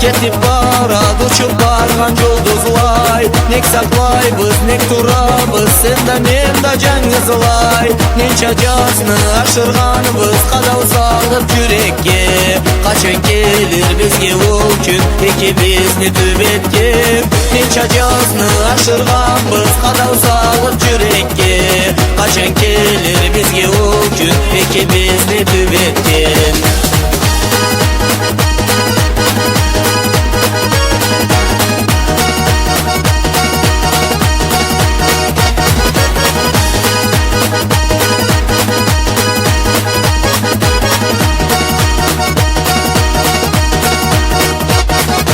Ketip barad uçup bargan жұлдызлай. Nek saklayбыз, nek турабыз, sen da men da жаңызлай. Нече жасны ашырганбыз, кадал салып жүрекке. Качан келер бизге ол күн, экибизни төбетке. Нече жасны ашырганбыз, кадал салып жүрекке. Качан келер бизге ол күн, экибизни төбетке.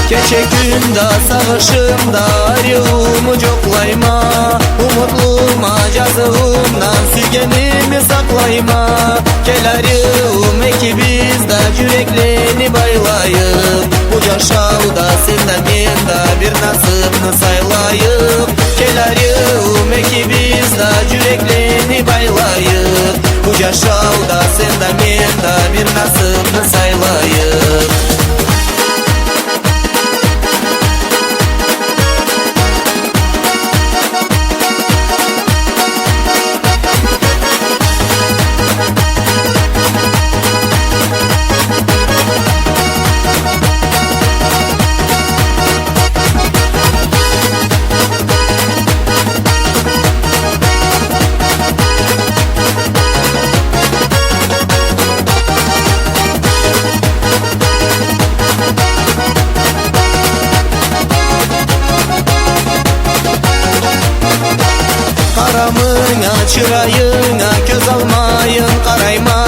Keçe günde sağışımda arıumu joklayma. Umutluma жазığımdan sürgenimi saklayma. Kel arıum ekibizde yüreklerini baylayıp. Bu yaşavda sen de men de bir nasibni saylayıp. Kel arıum ekibizde yüreklerini baylayıp. Bu yaşavda sen de men de bir nasibni saylayıp. Karamına, çırayına göz almayın karayma.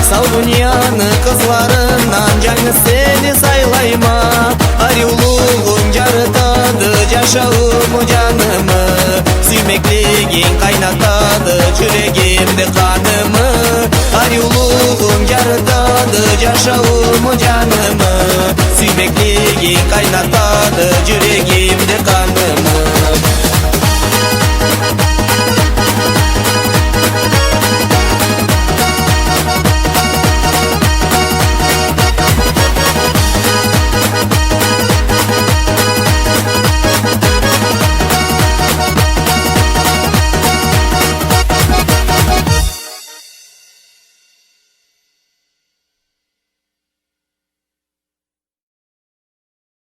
Sal dünyanı kızlarından canı seni saylayma. Arıuluğun yarıtadı yaşağımı canımı. Süymekliğin kaynatadı yüreğimde kanımı. Arıuluğun yarıtadı yaşağımı canımı. Süymekliğin kaynatadı yüreğimde kanımı.